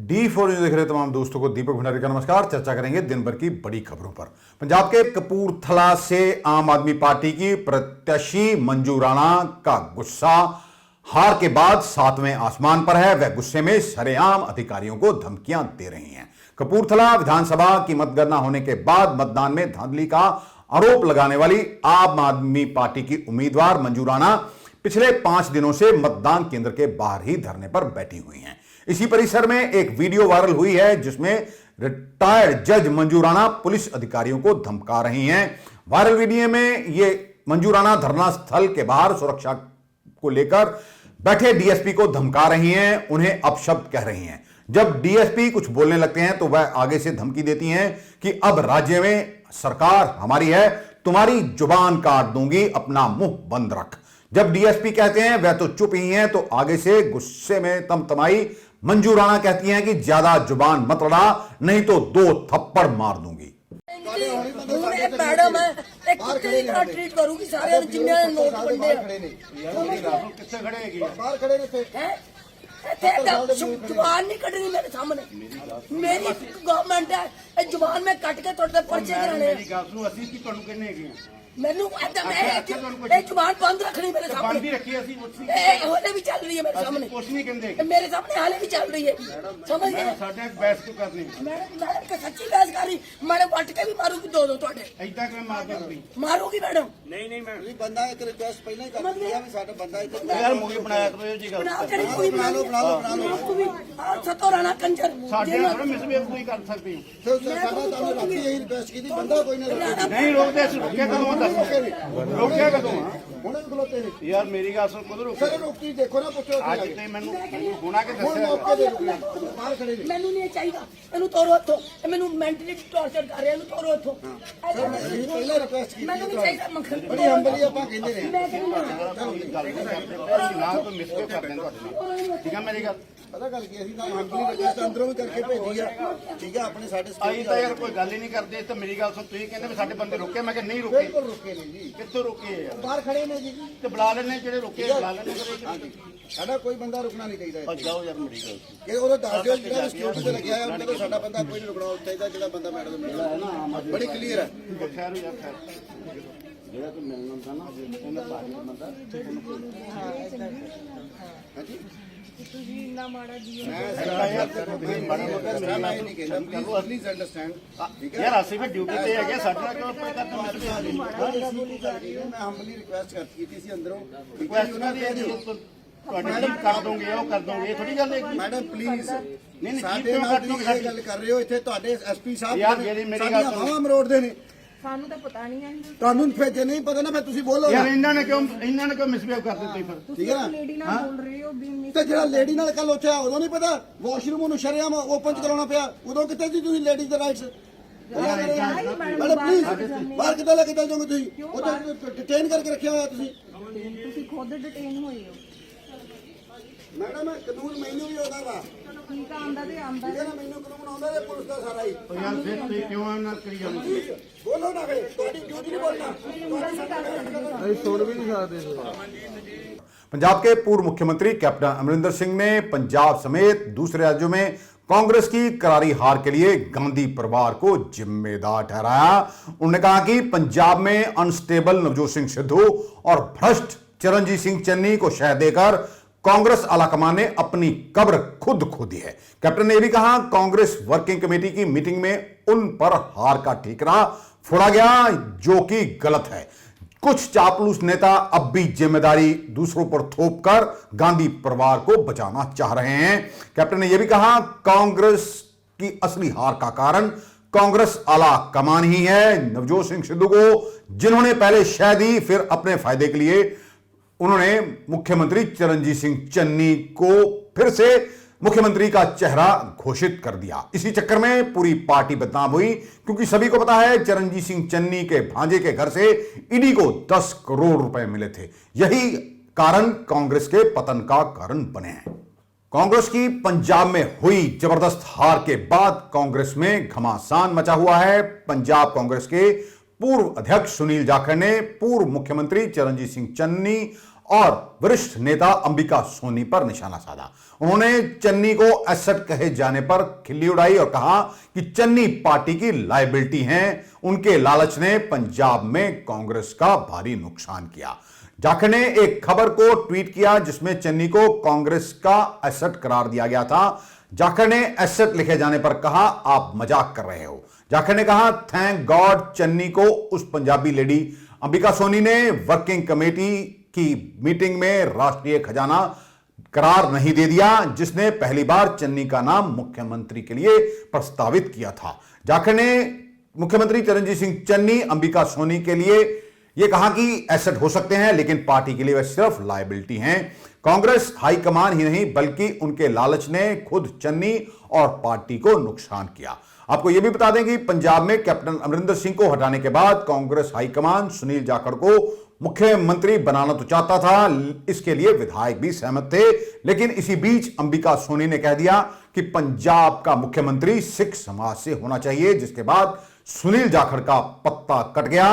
D4 news देख रहे तमाम दोस्तों को दीपक भंडारी का नमस्कार। चर्चा करेंगे दिन भर की बड़ी खबरों पर। पंजाब के कपूरथला से आम आदमी पार्टी की प्रत्याशी मंजू राणा का गुस्सा हार के बाद सातवें आसमान पर है। वह गुस्से में सरेआम अधिकारियों को धमकियां दे रही हैं। कपूरथला विधानसभा की मतगणना होने के बाद मतदान में धांधली का आरोप लगाने वाली आम आदमी पार्टी की उम्मीदवार मंजू राणा पिछले 5 दिनों से मतदान केंद्र के बाहर ही धरने पर बैठी हुई हैं। इसी परिसर में एक वीडियो वायरल हुई है जिसमें रिटायर्ड जज मंजू राणा पुलिस अधिकारियों को धमका रही हैं। वायरल वीडियो में ये मंजू राणा धरना स्थल के बाहर सुरक्षा को लेकर बैठे डीएसपी को धमका रही हैं, उन्हें अपशब्द कह रही हैं। जब डीएसपी कुछ बोलने लगते हैं तो वह आगे से धमकी देती हैं कि अब राज्य में सरकार हमारी है, तुम्हारी जुबान काट दूंगी, अपना मुंह बंद रख। जब डीएसपी कहते हैं वह तो चुप ही हैं, तो आगे से गुस्से में तमतमाई मंजू राणा कहती हैं कि ज्यादा जुबान मत लड़ा, नहीं तो 2 थप्पड़ मार दूंगी। मैडम है एक कुत्ते की तरह ट्रीट करूंगी सारे जिन्ने नोट बंदे किससे खड़े हैं बाहर खड़े ने हैं जुबान नहीं कटनी मेरे सामने। मेरी गवर्नमेंट है जुबान में कट के थोड़े पर्चे कराने मेरी गल सुनो ਅਸੀਂ ਕੀ ਤੁਹਾਨੂੰ ਕਹਿੰਨੇ ਹੈਗੇ मैनू मैं जुबान बंद रखनी मेरे सामने। ਬੰਦ ਹੀ ਰੱਖੀ ਅਸੀਂ ਉੱਥੇ हाले भी चल रही है मेरे सामने, ਕੁਛ ਨਹੀਂ ਕਹਿੰਦੇ मेरे सामने हाले भी चल रही है। समझ गए ਸਾਡੇ ਬਹਿਸ ਕਿਉਂ ਕਰਨੀ मैडम का सच्ची बहस कर रही, मैडम वट के भी मारूंगी दो थोड़े ਐਦਾਂ ਕਿਵੇਂ ਮਾਰ ਦਿੰਦੀ मारूंगी मैडम। ਨਹੀਂ ਨਹੀਂ ਮੈਂ ਤੁਸੀਂ ਬੰਦਾ ਇੱਕ ਰਿਕੁਐਸਟ ਪਹਿਲਾਂ ਹੀ ਕਰ ਦਿੱਤੀ ਆ ਵੀ ਸਾਡਾ ਬੰਦਾ ਇੱਥੇ ਯਾਰ ਮੂਵੀ ਬਣਾਇਆ ਕਰੋ ਇਹ ਜੀ ਗੱਲ बना के कोई बना लो आपको भी सतो राणा कंजर ਸਾਡੇ ਨਾਲ ਥੋੜਾ ਮਿਸਬੀਹੇਵ ਤੁਸੀਂ ਕਰ ਸਕਦੇ ਹੋ ਸਾਡਾ ਤੁਹਾਨੂੰ ਰੱਖੀ ਇਹੀ ਰਿਕੁਐਸਟ ਕੀਤੀ ਬੰਦਾ ਕੋਈ ਨਹੀਂ ਰੱਖਿਆ ਨਹੀਂ ਰੋਕਦੇ ਅਸੀਂ ਰੋਕਿਆ ਕਦੋਂ ਆ ਦੱਸ ਰੋਕਿਆ ਕਦੋਂ ਆ ਹੁਣ ਖਲੋਤੇ ਨੇ ਯਾਰ ਮੇਰੀ ਗੱਲ ਸੁਣ ਕਦੋਂ ਰੋਕਿਆ ਸਰ ਰੋਕੀ ਦੇਖੋ ਨਾ ਪੁੱਛੋ ਅੱਜ ਤੇ ਮੈਨੂੰ ਹੋਣਾ ਕਿ ਹੁਣ ਦੱਸਿਆ ਮੌਕੇ ਦੇ ਰੁਕੇ ਬਾਹਰ ਖੜੇ ਨੇ ਮੈਨੂੰ ਨਹੀਂ ਚਾਹੀਦਾ, ਇਹਨੂੰ ਤੋਰੋ ਇੱਥੋਂ, ਇਹ ਮੈਨੂੰ ਮੈਂਟਲੀ ਟੌਰਚਰ ਕਰ ਰਿਹਾ, ਇਹਨੂੰ ਤੋਰੋ ਇੱਥੋਂ। ਅਸੀਂ ਪਹਿਲਾਂ ਰਿਕੁਐਸਟ ਕੀਤੀ ਮੈਨੂੰ ਨਹੀਂ ਚਾਹੀਦਾ ਮੱਖਣ ਬੜੀ ਹੰਬਲੀ ਆਪਾਂ ਕਹਿੰਦੇ ਨੇ ਮੈਂ ਕਹਿੰਦੀ ਹਾਂ ਗੱਲ ਨਹੀਂ ਕਰਦੇ ਨਾ ਕੋਈ ਮਿਸਬੀਹੇਵ ਕਰਦੇ ਤੁਹਾਡੇ ਨਾਲ ਠੀਕ ਆ ਮੇਰੀ ਗੱਲ ਪਤਾ ਗੱਲ ਕੀ ਅਸੀਂ ਤਾਂ ਹੰਬਲੀ ਰਿਕੁਐਸਟ ਅੰਦਰੋਂ ਵੀ ਕਰਕੇ ਭੇਜੀ ਆ ਠੀਕ ਆ ਆਪਣੇ ਸਾਡੇ ਆਈ ਤਾਂ ਯਾਰ ਕੋਈ ਗੱਲ ਹੀ ਨਹੀਂ ਕਰਦੇ ਤੇ ਮੇਰੀ ਗੱਲ ਸੁਣ ਤੁਸੀਂ ਕਹਿੰਦੇ ਵੀ ਸਾਡੇ ਬੰਦੇ ਰੋਕੇ ਮੈਂ ਕਿਹਾ ਨਹੀਂ ਰੋਕੇ ਬਿਲਕੁਲ ਰੁਕੇ ਨੇ ਜੀ ਕਿੱਥੋਂ ਰੋਕੇ ਯਾਰ ਬਾਹਰ ਖੜੇ ਨੇ ਜੀ ਤੇ ਬੁਲਾ ਲੈਣੇ ਜਿਹੜੇ ਰੋਕੇ ਬੁਲਾ ਲੈਣੇ ਸਾਡਾ ਕੋਈ ਬੰਦਾ ਰੁਕਣਾ ਨਹੀਂ ਚਾਹੀਦਾ ਪਰ ਜਾਓ ਯਾਰ ਮੇਰੀ ਗੱਲ ਇਹ ਉਹਦਾ ਦੱਸ ਦਿਓ ਜਿਹੜਾ ਸਿਕਿਉਰਿਟੀ ਤੇ ਲੱਗਿਆ ਹੈ ਉਹਨਾਂ ਦਾ ਸਾਡਾ ਬੰਦਾ ਕੋਈ ਨਹੀਂ ਰੁਕਣਾ ਚਾਹੀਦਾ ਜਿਹੜਾ ਬੰਦਾ ਮੈਡਮ ਨੂੰ ਮਿਲਣਾ ਹੈ ਨਾ ਬੜੀ ਕਲੀਅਰ ਹੈ ਖੈਰ ਯਾਰ ਖੈਰ ਜਿਹੜਾ ਤੂੰ ਮਿਲਣਾ ਹੁੰਦਾ ਨਾ ਉਹਨਾਂ ਸਾਰੇ ਬੰਦਾ ਹਾਂਜੀ ਤੁਸੀਂ ਇੰਨਾ ਮਾੜਾ ਜੀ ਮੈਂ ਨਹੀਂ ਕਹਿੰਦਾ ਪਲੀਜ਼ ਅੰਡਰਸਟੈਂਡ ਠੀਕ ਹੈ ਯਾਰ ਅਸੀਂ ਵੀ ਡਿਊਟੀ ਤੇ ਹੈਗੇ ਸਾਡੇ ਨਾਲ ਕਿਉਂ ਆਪਣੇ ਕਰਦੇ ਮੈਂ ਹੰਬਲੀ ਰਿਕੁਐਸਟ ਕੀਤੀ ਸੀ ਅੰਦਰੋਂ ਰਿਕੁਐਸਟ ਉਹਨਾਂ ਦੀ ਤੁਹਾਡੀ ਕਰ ਦੋਗੇ ਉਹ ਕਰ ਦੋਗੇ ਇਹ ਥੋੜੀ ਗੱਲ ਹੈ ਮੈਡਮ ਪਲੀਜ਼ ਨਹੀਂ ਸਾਡੇ ਕਿਉਂ ਨਾਲ ਕਰ ਦੋਗੇ ਤੁਸੀਂ ਗੱਲ ਕਰ ਰਹੇ ਹੋ ਇੱਥੇ ਤੁਹਾਡੇ ਐਸਪੀ ਸਾਹਿਬ ਯਾਰ ਜਿਹੜੀ ਮੇਰੀ ਗੱਲ ਸੁਣੋ। ਹਵਾ ਮਰੋੜਦੇ ਨੇ ਸਾਨੂੰ ਤਾਂ ਪਤਾ ਨਹੀਂ ਹੈ ਤੁਹਾਨੂੰ ਫਿਰ ਜੇ ਨਹੀਂ ਪਤਾ ਨਾ ਫਿਰ ਤੁਸੀਂ ਬੋਲੋ ਯਾਰ ਨਾ ਇਹਨਾਂ ਨੇ ਕਿਉਂ ਮਿਸਬੀਹੇਵ ਕਰਦੇ ਤੁਸੀਂ ਫਿਰ ਠੀਕ ਹੈ ਨਾ ਲੇਡੀ ਨਾਲ ਬੋਲ ਰਹੇ ਹੋ ਵੀ ਤੇ ਜਿਹੜਾ ਲੇਡੀ ਨਾਲ ਕੱਲ ਉੱਥੇ ਉਦੋਂ ਨਹੀਂ ਪਤਾ ਵਾਸ਼ਰੂਮ ਨੂੰ ਸ਼ਰੇਆਮ ਓਪਨ ਕਰਾਉਣਾ ਪਿਆ ਉਦੋਂ ਕਿੱਥੇ ਸੀ ਤੁਸੀਂ ਲੇਡੀ ਦੇ ਰਾਈਟਸ ਮੈਡਮ ਪਲੀਜ਼ ਬਾਹਰ ਕਿੱਦਾਂ ਲੈ ਕੇ ਚੱਲ ਜਾਓਗੇ ਤੁਸੀਂ ਉਹ ਡਿਟੇਨ ਕਰਕੇ ਰੱਖਿਆ ਹੋਇਆ ਤੁਸੀਂ ਖੁਦ ਡਿਟੇਨ ਹੋਏ ਹੋ। ਮੈਡਮ ਕਾਨੂੰਨ ਮੈਨੂੰ ਵੀ ਆਉਂਦਾ ਵਾ ਠੀਕ ਆ, ਆਂਦਾ ਤੇ ਆਂਦਾ ਠੀਕ ਹੈ ਨਾ ਮੈਨੂੰ ਕਾਨੂੰਨ ਆਉਂਦਾ ਤੇ ਪੁਲਿਸ ਦਾ ਸਾਰਾ ਹੀ ਯਾਰ ਫਿਰ ਤੁਸੀਂ ਕਿਉਂ ਇਹਨਾਂ ਕਰੀ ਜਾਂਦੇ ਬੋਲੋ ਨਾ ਵੇ ਤੁਹਾਡੀ ਡਿਊਟੀ ਨਹੀਂ ਬੋਲਣਾ पंजाब के पूर्व मुख्यमंत्री कैप्टन अमरिंदर सिंह ने पंजाब समेत दूसरे राज्यों में कांग्रेस की करारी हार के लिए गांधी परिवार को जिम्मेदार ठहराया। उन्होंने कहा कि पंजाब में अनस्टेबल नवजोत सिंह सिद्धू और भ्रष्ट चिरंजीत सिंह चन्नी को शह देकर कांग्रेस आलाकमान ने अपनी कब्र खुद खोदी है। कैप्टन ने यह भी कहा कांग्रेस वर्किंग कमेटी की मीटिंग में उन पर हार का ठीकरा फोड़ा गया जो कि गलत है। कुछ चापलूस नेता अब भी जिम्मेदारी दूसरों पर थोपकर गांधी परिवार को बचाना चाह रहे हैं। कैप्टन ने यह भी कहा कांग्रेस की असली हार का कारण कांग्रेस आला कमान ही है। नवजोत सिंह सिद्धू को जिन्होंने पहले शह दी फिर अपने फायदे के लिए उन्होंने मुख्यमंत्री चिरंजीत सिंह चन्नी को फिर से मुख्यमंत्री का चेहरा घोषित कर दिया। इसी चक्कर में पूरी पार्टी बदनाम हुई क्योंकि सभी को पता है चिरंजीत सिंह चन्नी के भांजे के घर से ईडी को 10 करोड़ रुपए मिले थे। यही कारण कांग्रेस के पतन का कारण बने हैं। कांग्रेस की पंजाब में हुई जबरदस्त हार के बाद कांग्रेस में घमासान मचा हुआ है। पंजाब कांग्रेस के पूर्व अध्यक्ष सुनील जाखड़ ने पूर्व मुख्यमंत्री चिरंजीत सिंह चन्नी और वरिष्ठ नेता अंबिका सोनी पर निशाना साधा। उन्होंने चन्नी को एसेट कहे जाने पर खिल्ली उड़ाई और कहा कि चन्नी पार्टी की लायबिलिटी हैं। उनके लालच ने पंजाब में कांग्रेस का भारी नुकसान किया। जाखड़ ने एक खबर को ट्वीट किया जिसमें चन्नी को कांग्रेस का एसेट करार दिया गया था। जाखड़ ने एसेट लिखे जाने पर कहा, आप मजाक कर रहे हो। जाखड़ ने कहा, थैंक गॉड चन्नी को उस पंजाबी लेडी अंबिका सोनी ने वर्किंग कमेटी की मीटिंग में राष्ट्रीय खजाना करार नहीं दे दिया, जिसने पहली बार चन्नी का नाम मुख्यमंत्री के लिए प्रस्तावित किया था। जाखड़ ने मुख्यमंत्री चरणजीत सिंह चन्नी अंबिका सोनी के लिए यह कहा कि एसेट हो सकते हैं लेकिन पार्टी के लिए वह सिर्फ लायबिलिटी हैं। कांग्रेस हाईकमान ही नहीं बल्कि उनके लालच ने खुद चन्नी और पार्टी को नुकसान किया। आपको यह भी बता दें कि पंजाब में कैप्टन अमरिंदर सिंह को हटाने के बाद कांग्रेस हाईकमान सुनील जाखड़ को मुख्यमंत्री बनाना तो चाहता था, इसके लिए विधायक भी सहमत थे, लेकिन इसी बीच अंबिका सोनी ने कह दिया कि पंजाब का मुख्यमंत्री सिख समाज से होना चाहिए, जिसके बाद सुनील जाखड़ का पत्ता कट गया।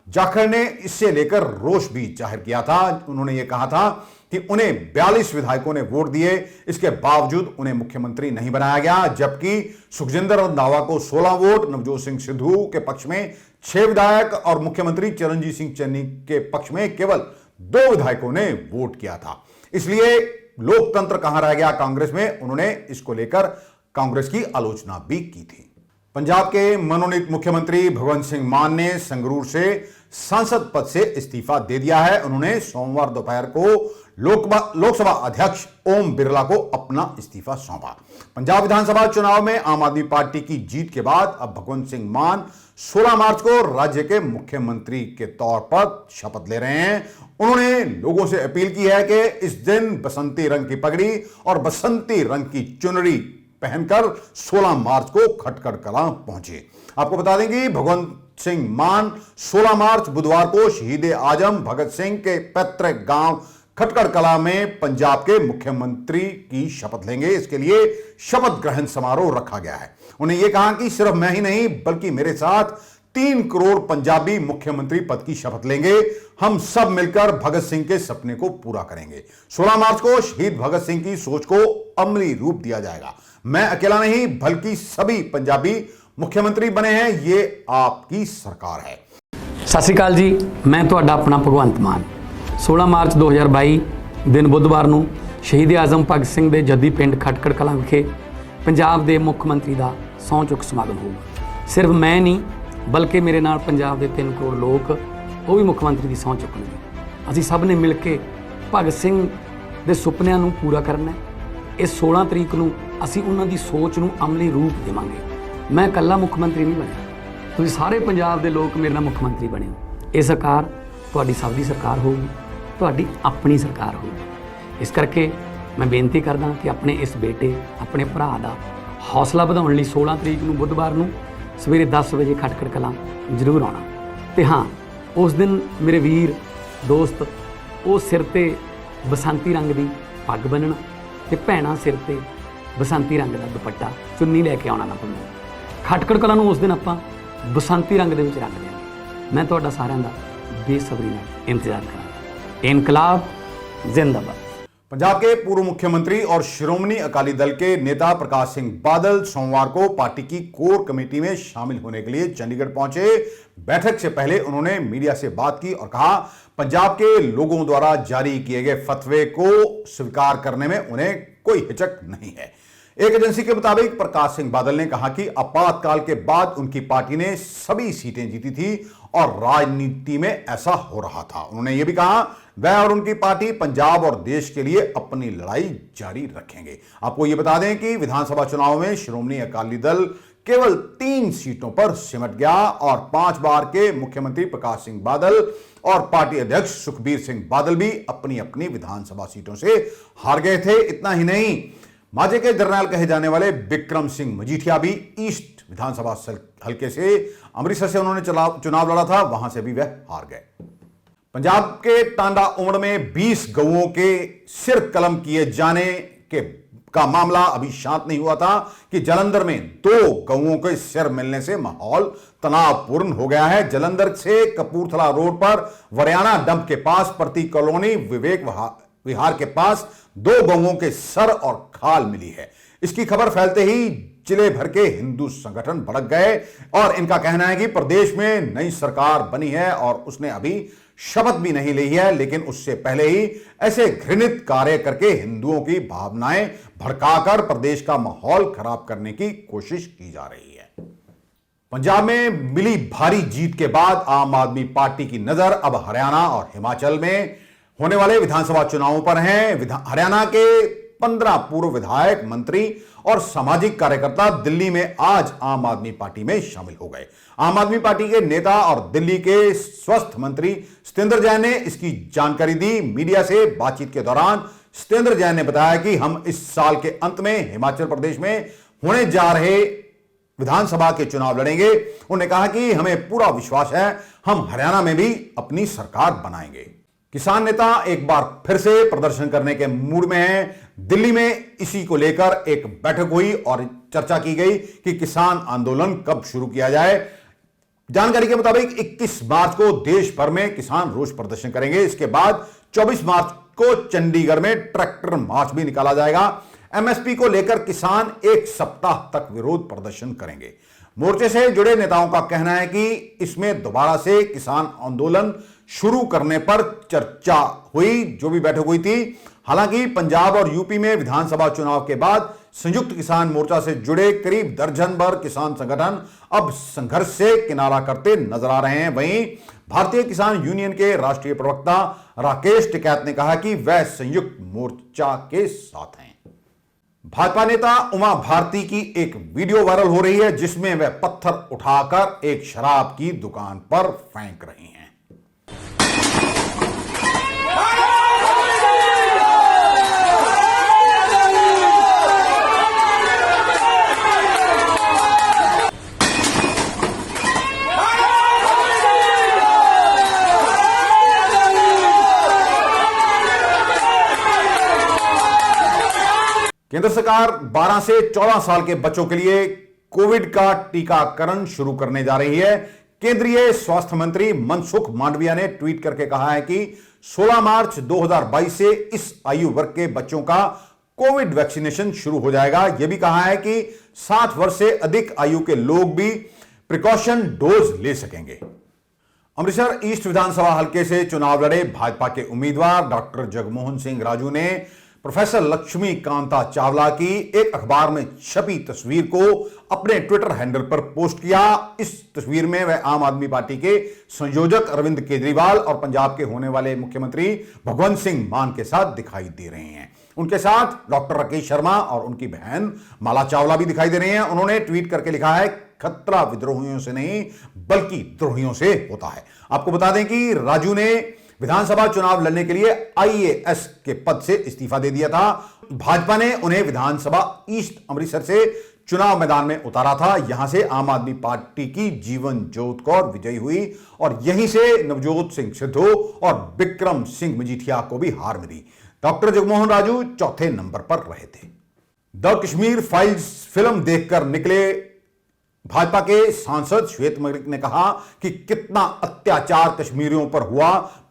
जाखड़ ने इससे लेकर रोष भी जाहिर किया था। उन्होंने यह कहा था कि उन्हें 42 विधायकों ने वोट दिए, इसके बावजूद उन्हें मुख्यमंत्री नहीं बनाया गया, जबकि सुखजिंदर रंधावा को 16 वोट, नवजोत सिंह सिद्धू के पक्ष में 6 विधायक और मुख्यमंत्री चरणजीत सिंह चन्नी के पक्ष में केवल 2 विधायकों ने वोट किया था। इसलिए लोकतंत्र कहां रह गया कांग्रेस में, उन्होंने इसको लेकर कांग्रेस की आलोचना भी की थी। पंजाब के मनोनीत मुख्यमंत्री भगवंत सिंह मान ने संगरूर से सांसद पद से इस्तीफा दे दिया है। उन्होंने सोमवार दोपहर को लोकसभा अध्यक्ष ओम बिरला को अपना इस्तीफा सौंपा। पंजाब विधानसभा चुनाव में आम आदमी पार्टी की जीत के बाद अब भगवंत सिंह मान 16 मार्च को राज्य के मुख्यमंत्री के तौर पर शपथ ले रहे हैं। उन्होंने लोगों से अपील की है कि इस दिन बसंती रंग की पगड़ी और बसंती रंग की चुनरी पहनकर 16 मार्च को खटखड़ कलां पहुंचे। आपको बता दें कि भगवंत सिंह मान 16 मार्च बुधवार को शहीद आजम भगत सिंह के पैतृक गांव खटखड़ कलां में पंजाब के मुख्यमंत्री की शपथ लेंगे। इसके लिए शपथ ग्रहण समारोह रखा गया है। उन्हें यह कहा कि सिर्फ मैं ही नहीं बल्कि मेरे साथ 3 करोड़ पंजाबी मुख्यमंत्री पद की शपथ लेंगे। हम सब मिलकर भगत सिंह के सपने को पूरा करेंगे। 16 मार्च को शहीद भगत सिंह की सोच को अमली रूप दिया जाएगा। मैं अकेला नहीं बल्कि सभी पंजाबी मुख्यमंत्री बने हैं। ये आपकी सरकार है। सत श्री अकाल जी, मैं तुहाडा अपना भगवंत मान। 16 मार्च 2022 दिन बुधवार ਨੂੰ शहीद आजम भगत सिंह ਦੇ ਜੱਦੀ ਪਿੰਡ ਖਟਕੜ ਕਲਾਂ ਵਿਖੇ ਪੰਜਾਬ ਦੇ ਮੁੱਖ ਮੰਤਰੀ ਦਾ ਸਹੁੰ ਚੁੱਕ ਸਮਾਗਮ ਹੋਊਗਾ। ਸਿਰਫ ਮੈਂ ਨਹੀਂ ਬਲਕਿ ਮੇਰੇ ਨਾਲ ਪੰਜਾਬ ਦੇ 3 ਕਰੋੜ ਲੋਕ ਉਹ ਵੀ ਮੁੱਖ ਮੰਤਰੀ ਦੀ ਸਹੁੰ ਚੁੱਕਣਗੇ। ਅਸੀਂ ਸਭ ਨੇ ਮਿਲ ਕੇ ਭਗਤ ਸਿੰਘ ਦੇ ਸੁਪਨਿਆਂ ਨੂੰ ਪੂਰਾ ਕਰਨਾ ਹੈ। ਇਸ 16 ਤਰੀਕ ਨੂੰ ਅਸੀਂ ਉਹਨਾਂ ਦੀ ਸੋਚ ਨੂੰ ਅਮਲੀ ਰੂਪ ਦੇਵਾਂਗੇ। ਮੈਂ ਇਕੱਲਾ ਮੁੱਖ ਮੰਤਰੀ ਨਹੀਂ ਬਣਿਆ, ਤੁਸੀਂ ਸਾਰੇ ਪੰਜਾਬ ਦੇ ਲੋਕ ਮੇਰੇ ਨਾਲ ਮੁੱਖ ਮੰਤਰੀ ਬਣੇ ਹੋ। ਇਹ ਸਰਕਾਰ ਤੁਹਾਡੀ ਸਭ ਦੀ ਸਰਕਾਰ ਹੋਊਗੀ, ਤੁਹਾਡੀ ਆਪਣੀ ਸਰਕਾਰ ਹੋਊਗੀ। ਇਸ ਕਰਕੇ ਮੈਂ ਬੇਨਤੀ ਕਰਦਾ ਕਿ ਆਪਣੇ ਇਸ ਬੇਟੇ ਆਪਣੇ ਭਰਾ ਦਾ ਹੌਸਲਾ ਵਧਾਉਣ ਲਈ 16 ਤਰੀਕ ਨੂੰ ਬੁੱਧਵਾਰ ਨੂੰ ਸਵੇਰੇ 10 ਵਜੇ ਖਟਕੜ ਕਲਾਂ ਜ਼ਰੂਰ ਆਉਣਾ। ਤੇ ਹਾਂ, ਉਸ ਦਿਨ ਮੇਰੇ ਵੀਰ ਦੋਸਤ ਉਹ ਸਿਰ ਤੇ ਬਸੰਤੀ ਰੰਗ ਦੀ ਪੱਗ ਬੰਨਣਾ ਤੇ ਭੈਣਾਂ ਸਿਰ ਤੇ ਬਸੰਤੀ ਰੰਗ ਦਾ ਦੁਪੱਟਾ ਚੁੰਨੀ ਲੈ ਕੇ ਆਉਣਾ ਨਾ ਭੁੱਲਣਾ। ਖਟਕੜ ਕਲਾਂ ਨੂੰ ਉਸ ਦਿਨ ਆਪਾਂ ਬਸੰਤੀ ਰੰਗ ਦੇ ਵਿੱਚ ਰੰਗ ਦਿਆਂਗੇ। ਮੈਂ ਤੁਹਾਡਾ ਸਾਰਿਆਂ ਦਾ ਬੇਸਬਰੀ ਨਾਲ ਇੰਤਜ਼ਾਰ ਕਰਾਂਗਾ। ਇਨਕਲਾਬ जिंदाबाद। पंजाब के पूर्व मुख्यमंत्री और श्रोमणी अकाली दल के नेता प्रकाश सिंह बादल सोमवार को पार्टी की कोर कमेटी में शामिल होने के लिए चंडीगढ़ पहुंचे। बैठक से पहले उन्होंने मीडिया से बात की और कहा, पंजाब के लोगों द्वारा जारी किए गए फतवे को स्वीकार करने में उन्हें कोई हिचक नहीं है। एक एजेंसी के मुताबिक प्रकाश सिंह बादल ने कहा कि आपातकाल के बाद उनकी पार्टी ने सभी सीटें जीती थी और राजनीति में ऐसा हो रहा था। उन्होंने यह भी कहा वह और उनकी पार्टी पंजाब और देश के लिए अपनी लड़ाई जारी रखेंगे। आपको यह बता दें कि विधानसभा चुनाव में श्रोमणी अकाली दल केवल 3 सीटों पर सिमट गया और 5 बार के मुख्यमंत्री प्रकाश सिंह बादल और पार्टी अध्यक्ष सुखबीर सिंह बादल भी अपनी अपनी विधानसभा सीटों से हार गए थे। इतना ही नहीं, माजे के जरनैल कहे जाने वाले बिक्रम सिंह मजीठिया भी ईस्ट विधानसभा हल्के से अमृतसर से उन्होंने चुनाव लड़ा था, वहां से भी वह हार गए। पंजाब के टांडा उमड़ में 20 गऊओं के सिर कलम किए जाने के का मामला अभी शांत नहीं हुआ था कि जालंधर में 2 गऊओं के सिर मिलने से माहौल तनावपूर्ण हो गया है। जालंधर से कपूरथला रोड पर वरियाना डंप के पास प्रति कॉलोनी विवेक विहार के पास 2 गऊओं के सर और खाल मिली है। इसकी खबर फैलते ही जिले भर के हिंदू संगठन भड़क गए और इनका कहना है कि प्रदेश में नई सरकार बनी है और उसने अभी शपथ भी नहीं ली है, लेकिन उससे पहले ही ऐसे घृणित कार्य करके हिंदुओं की भावनाएं भड़काकर प्रदेश का माहौल खराब करने की कोशिश की जा रही है। पंजाब में मिली भारी जीत के बाद आम आदमी पार्टी की नजर अब हरियाणा और हिमाचल में होने वाले विधानसभा चुनावों पर है। हरियाणा के 15 पूर्व विधायक, मंत्री और सामाजिक कार्यकर्ता दिल्ली में आज आम आदमी पार्टी में शामिल हो गए। आम आदमी पार्टी के नेता और दिल्ली के स्वास्थ्य मंत्री सत्येंद्र जैन ने इसकी जानकारी दी। मीडिया से बातचीत के दौरान सत्येंद्र जैन ने बताया कि हम इस साल के अंत में हिमाचल प्रदेश में होने जा रहे विधानसभा के चुनाव लड़ेंगे। उन्होंने कहा कि हमें पूरा विश्वास है हम हरियाणा में भी अपनी सरकार बनाएंगे। किसान नेता एक बार फिर से प्रदर्शन करने के मूड में हैं। दिल्ली में इसी को लेकर एक बैठक हुई और चर्चा की गई कि किसान आंदोलन कब शुरू किया जाए। जानकारी के मुताबिक 21 मार्च को देश भर में किसान रोष प्रदर्शन करेंगे। इसके बाद 24 मार्च को चंडीगढ़ में ट्रैक्टर मार्च भी निकाला जाएगा। एमएसपी को लेकर किसान 1 सप्ताह तक विरोध प्रदर्शन करेंगे। मोर्चे से जुड़े नेताओं का कहना है कि इसमें दोबारा से किसान आंदोलन शुरू करने पर चर्चा हुई, जो भी बैठक हुई थी। हालांकि पंजाब और यूपी में विधानसभा चुनाव के बाद संयुक्त किसान मोर्चा से जुड़े करीब दर्जन भर किसान संगठन अब संघर्ष से किनारा करते नजर आ रहे हैं। वहीं भारतीय किसान यूनियन के राष्ट्रीय प्रवक्ता राकेश टिकैत ने कहा कि वह संयुक्त मोर्चा के साथ हैं। भाजपा नेता उमा भारती की एक वीडियो वायरल हो रही है जिसमें वह पत्थर उठाकर एक शराब की दुकान पर फेंक रही हैं। केंद्र सरकार 12 से 14 साल के बच्चों के लिए कोविड का टीकाकरण शुरू करने जा रही है। केंद्रीय स्वास्थ्य मंत्री मनसुख मांडविया ने ट्वीट करके कहा है कि 16 मार्च 2022 से इस आयु वर्ग के बच्चों का कोविड वैक्सीनेशन शुरू हो जाएगा। यह भी कहा है कि 60 वर्ष से अधिक आयु के लोग भी प्रिकॉशन डोज ले सकेंगे। अमृतसर ईस्ट विधानसभा हल्के से चुनाव लड़े भाजपा के उम्मीदवार डॉक्टर जगमोहन सिंह राजू ने प्रोफेसर लक्ष्मी कांता चावला की एक अखबार में छपी तस्वीर को अपने ट्विटर हैंडल पर पोस्ट किया। इस तस्वीर में वह आम आदमी पार्टी के संयोजक अरविंद केजरीवाल और पंजाब के होने वाले मुख्यमंत्री भगवंत सिंह मान के साथ दिखाई दे रहे हैं। उनके साथ डॉक्टर राकेश शर्मा और उनकी बहन माला चावला भी दिखाई दे रही हैं। उन्होंने ट्वीट करके लिखा है, खतरा विद्रोहियों से नहीं बल्कि द्रोहियों से होता है। आपको बता दें कि राजू ने विधानसभा चुनाव लड़ने के लिए आईएएस के पद से इस्तीफा दे दिया था। भाजपा ने उन्हें विधानसभा ईस्ट अमृतसर से चुनाव मैदान में उतारा था। यहां से आम आदमी पार्टी की जीवन जोत कौर विजयी हुई और यहीं से नवजोत सिंह सिद्धू और विक्रम सिंह मजीठिया को भी हार मिली। डॉक्टर जगमोहन राजू चौथे नंबर पर रहे थे। द कश्मीर फाइल्स फिल्म देखकर निकले भाजपा के सांसद श्वेत मलिक ने कहा कि कितना अत्याचार कश्मीरियों पर हुआ,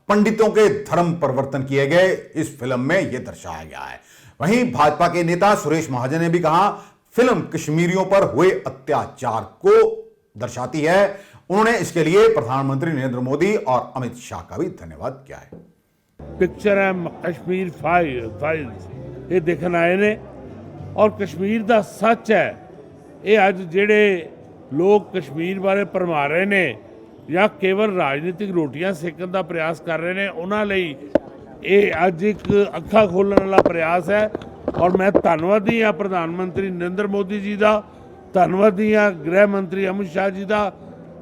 पंडितों के धर्म परिवर्तन किए गए, इस फिल्म में यह दर्शाया गया है। वहीं भाजपा के नेता सुरेश महाजन ने भी कहा, फिल्म कश्मीरियों पर हुए अत्याचार को दर्शाती है। उन्होंने इसके लिए प्रधानमंत्री नरेंद्र मोदी और अमित शाह का भी धन्यवाद किया है। पिक्चर है कश्मीर फाइल्स, ये देखने आए ने और कश्मीर का सच है। ये अज जेड़े लोग कश्मीर बारे भरमा रहे ने या केवल राजनीतिक रोटियां सेकन का प्रयास कर रहे हैं, उन्होंने ये अज एक अखा खोलने वाला प्रयास है। और मैं धन्नवादी हाँ प्रधानमंत्री नरेंद्र मोदी जी का, धन्नवादी हाँ गृह मंत्री अमित शाह जी का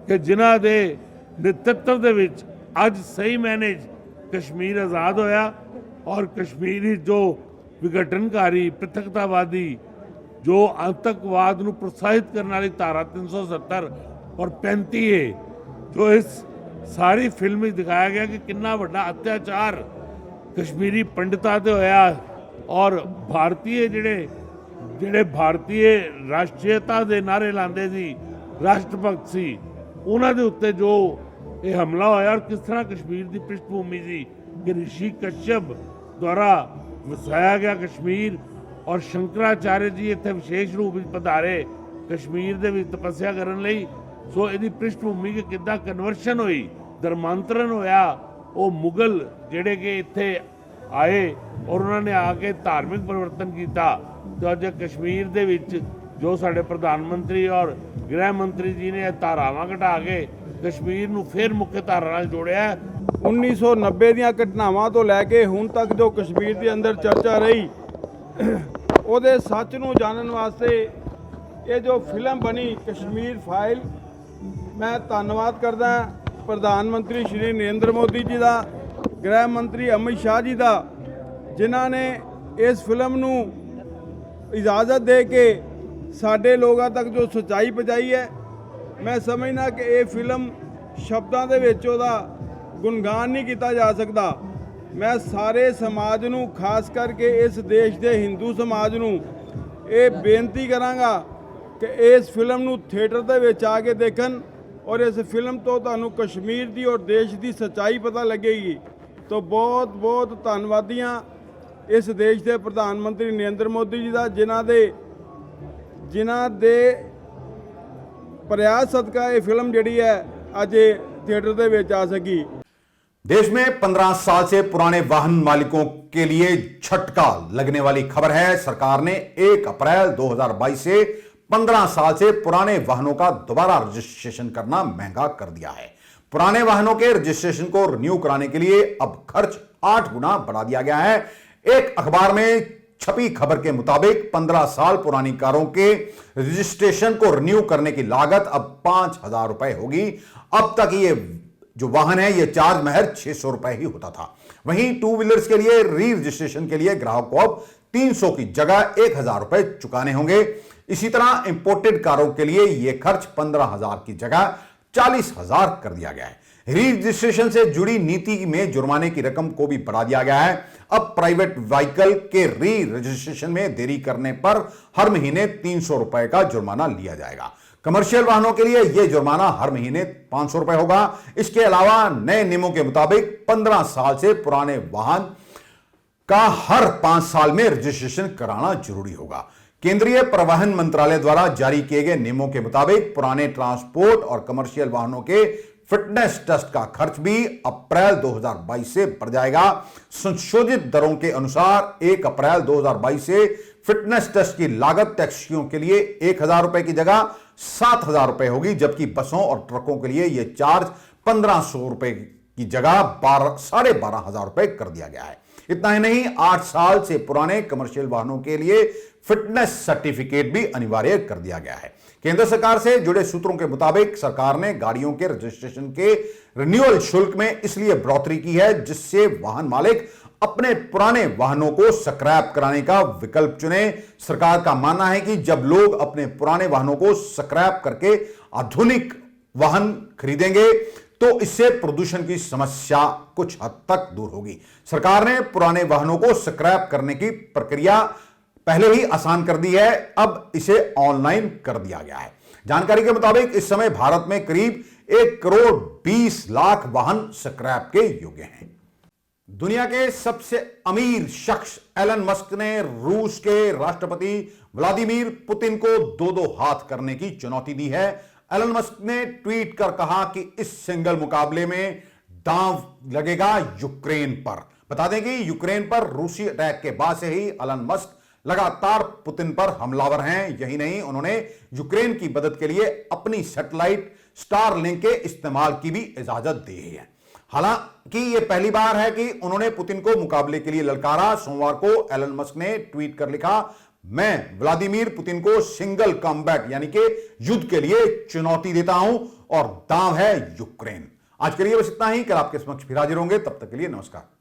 कि जिन्हों के नेतृत्व के विच अज सही मैने कश्मीर आज़ाद होया और कश्मीरी जो विघटनकारी पृथकतावादी जो आतंकवाद को प्रोत्साहित करने वाली धारा 370 और 35 है, जो इस सारी फिल्म में दिखाया गया कि कितना बड़ा अत्याचार कश्मीरी पंडितां ते होया और भारतीय जिहड़े ਜਿਹੜੇ ਭਾਰਤੀ ਰਾਸ਼ਟਰੀयता ਦੇ ਨਾਰੇ ਲਾਉਂਦੇ ਸੀ, ਰਾਸ਼ਟਰ ਭਗਤ ਸੀ, ਉਹਨਾਂ ਦੇ ਉੱਤੇ ਜੋ ਇਹ ਹਮਲਾ ਹੋਇਆ ਔਰ ਕਿਸ ਤਰ੍ਹਾਂ ਕਸ਼ਮੀਰ ਦੀ ਪ੍ਰਿਸ਼ਠਭੂਮੀ ਸੀ ਕਿ ਰਿਸ਼ੀ ਕਸ਼ਯਪ ਦੁਆਰਾ ਵਸਾਇਆ ਗਿਆ ਕਸ਼ਮੀਰ ਔਰ ਸ਼ੰਕਰਾਚਾਰਿਆ ਜੀ ਇੱਥੇ ਵਿਸ਼ੇਸ਼ ਰੂਪ ਵਿੱਚ ਪਧਾਰੇ ਕਸ਼ਮੀਰ ਦੇ ਵਿੱਚ ਤਪੱਸਿਆ ਕਰਨ ਲਈ। ਸੋ ਇਹਦੀ ਪ੍ਰਿਸ਼ਠਭੂਮੀ ਕਿ ਕਿੱਦਾਂ ਕਨਵਰਸ਼ਨ ਹੋਈ, ਧਰਮਾਂਤਰਨ ਹੋਇਆ। ਉਹ ਮੁਗਲ ਜਿਹੜੇ ਕਿ ਇੱਥੇ ਆਏ ਔਰ ਉਹਨਾਂ ਨੇ ਆ ਕੇ ਧਾਰਮਿਕ ਪਰਿਵਰਤਨ ਕੀਤਾ ਤੇ ਅੱਜ ਕਸ਼ਮੀਰ ਦੇ ਵਿੱਚ ਜੋ ਸਾਡੇ ਪ੍ਰਧਾਨ ਮੰਤਰੀ ਔਰ ਗ੍ਰਹਿ ਮੰਤਰੀ ਜੀ ਨੇ ਧਾਰਾਵਾਂ ਘਟਾ ਕੇ ਕਸ਼ਮੀਰ ਨੂੰ ਫਿਰ ਮੁੱਖ ਧਾਰਾ ਨਾਲ ਜੋੜਿਆ। 1990 ਦੀਆਂ ਘਟਨਾਵਾਂ ਤੋਂ ਲੈ ਕੇ ਹੁਣ ਤੱਕ ਜੋ ਕਸ਼ਮੀਰ ਦੇ ਅੰਦਰ ਚਰਚਾ ਰਹੀ, ਉਹਦੇ ਸੱਚ ਨੂੰ ਜਾਣਨ ਵਾਸਤੇ ਇਹ ਜੋ ਫਿਲਮ ਬਣੀ ਕਸ਼ਮੀਰ ਫਾਈਲ, ਮੈਂ ਧੰਨਵਾਦ ਕਰਦਾ ਪ੍ਰਧਾਨ ਮੰਤਰੀ ਸ਼੍ਰੀ ਨਰਿੰਦਰ ਮੋਦੀ ਜੀ ਦਾ, ਗ੍ਰਹਿ ਮੰਤਰੀ ਅਮਿਤ ਸ਼ਾਹ ਜੀ ਦਾ, ਜਿਨ੍ਹਾਂ ਨੇ ਇਸ ਫਿਲਮ ਨੂੰ ਇਜਾਜ਼ਤ ਦੇ ਕੇ ਸਾਡੇ ਲੋਕਾਂ ਤੱਕ ਜੋ ਸੱਚਾਈ ਪਹੁੰਚਾਈ ਹੈ। ਮੈਂ ਸਮਝਦਾ ਕਿ ਇਹ ਫਿਲਮ ਸ਼ਬਦਾਂ ਦੇ ਵਿੱਚ ਉਹਦਾ ਗੁਣਗਾਨ ਨਹੀਂ ਕੀਤਾ ਜਾ ਸਕਦਾ। ਮੈਂ ਸਾਰੇ ਸਮਾਜ ਨੂੰ, ਖਾਸ ਕਰਕੇ ਇਸ ਦੇਸ਼ ਦੇ ਹਿੰਦੂ ਸਮਾਜ ਨੂੰ ਇਹ ਬੇਨਤੀ ਕਰਾਂਗਾ ਕਿ ਇਸ ਫਿਲਮ ਨੂੰ ਥੀਏਟਰ ਦੇ ਵਿੱਚ ਆ ਕੇ ਦੇਖਣ ਔਰ ਇਸ ਫਿਲਮ ਤੋਂ ਤੁਹਾਨੂੰ ਕਸ਼ਮੀਰ ਦੀ ਔਰ ਦੇਸ਼ ਦੀ ਸੱਚਾਈ ਪਤਾ ਲੱਗੇਗੀ। ਤਾਂ ਬਹੁਤ ਬਹੁਤ ਧੰਨਵਾਦੀਆਂ ਇਸ ਦੇਸ਼ ਦੇ ਪ੍ਰਧਾਨ ਮੰਤਰੀ ਨਰਿੰਦਰ ਮੋਦੀ ਜੀ ਦਾ, ਜਿਨ੍ਹਾਂ ਦੇ प्रयास सदका ये फिल्म जी है आज थिएटर दे विच आ सकी। देश में 15 साल से पुराने वाहन मालिकों के लिए झटका लगने वाली खबर है। सरकार ने 1 अप्रैल 2022 से 15 साल से पुराने वाहनों का दोबारा रजिस्ट्रेशन करना महंगा कर दिया है। पुराने वाहनों के रजिस्ट्रेशन को रिन्यू कराने के लिए अब खर्च 8 गुना बढ़ा दिया गया है। एक अखबार में छपी खबर के मुताबिक 15 साल पुरानी कारों के रजिस्ट्रेशन को रिन्यू करने की लागत अब 5,000 रुपए होगी। अब तक ये जो वाहन है ये चार्ज महज 600 रुपए ही होता था। वहीं 2 व्हीलर्स के लिए री रजिस्ट्रेशन के लिए ग्राहक को अब 300 की जगह 1,000 रुपए चुकाने होंगे। इसी तरह इंपोर्टेड कारों के लिए यह खर्च 15,000 की जगह 40,000 कर दिया गया है। री रजिस्ट्रेशन से जुड़ी नीति में जुर्माने की रकम को भी बढ़ा दिया गया है। अब प्राइवेट व्हीकल के री रजिस्ट्रेशन में देरी करने पर हर महीने 300 रुपए का जुर्माना लिया जाएगा। कमर्शियल वाहनों के लिए यह जुर्माना हर महीने 500 रुपए होगा। इसके अलावा नए नियमों के मुताबिक 15 साल से पुराने वाहन का हर 5 साल में रजिस्ट्रेशन कराना जरूरी होगा। केंद्रीय परिवहन मंत्रालय द्वारा जारी किए गए नियमों के मुताबिक पुराने ट्रांसपोर्ट और कमर्शियल वाहनों के फिटनेस टेस्ट का खर्च भी अप्रैल 2022 से बढ़ जाएगा। संशोधित दरों के अनुसार 1 अप्रैल 2022 से फिटनेस टेस्ट की लागत टैक्सियों के लिए 1,000 रुपए की जगह 7,000 रुपए होगी, जबकि बसों और ट्रकों के लिए यह चार्ज 1,500 रुपए की जगह 12,500 रुपए कर दिया गया है। इतना ही नहीं, 8 साल से पुराने कमर्शियल वाहनों के लिए फिटनेस सर्टिफिकेट भी अनिवार्य कर दिया गया है। केंद्र सरकार से जुड़े सूत्रों के मुताबिक सरकार ने गाड़ियों के रजिस्ट्रेशन के रिन्यूअल शुल्क में इसलिए बढ़ोतरी की है जिससे वाहन मालिक अपने पुराने वाहनों को स्क्रैप कराने का विकल्प चुने। सरकार का मानना है कि जब लोग अपने पुराने वाहनों को स्क्रैप करके आधुनिक वाहन खरीदेंगे तो इससे प्रदूषण की समस्या कुछ हद तक दूर होगी। सरकार ने पुराने वाहनों को स्क्रैप करने की प्रक्रिया पहले ही आसान कर दी है, अब इसे ऑनलाइन कर दिया गया है। जानकारी के मुताबिक इस समय भारत में करीब 1 करोड़ 20 लाख वाहन स्क्रैप के योग्य हैं। दुनिया के सबसे अमीर शख्स एलन मस्क ने रूस के राष्ट्रपति व्लादिमीर पुतिन को 2-2 हाथ करने की चुनौती दी है। एलन मस्क ने ट्वीट कर कहा कि इस सिंगल मुकाबले में दांव लगेगा यूक्रेन पर। बता दें कि यूक्रेन पर रूसी अटैक के बाद से ही एलन मस्क लगातार पुतिन पर हमलावर हैं। यही नहीं, उन्होंने यूक्रेन की मदद के लिए अपनी सैटेलाइट स्टारलिंक के इस्तेमाल की भी इजाजत दी है। हालांकि यह पहली बार है कि उन्होंने पुतिन को मुकाबले के लिए ललकारा। सोमवार को एलन मस्क ने ट्वीट कर लिखा, मैं व्लादिमीर पुतिन को सिंगल कॉम्बैट यानी कि युद्ध के लिए चुनौती देता हूं और दांव है यूक्रेन। आज के लिए बस इतना ही। कल आपके समक्ष फिर हाजिर होंगे, तब तक के लिए नमस्कार।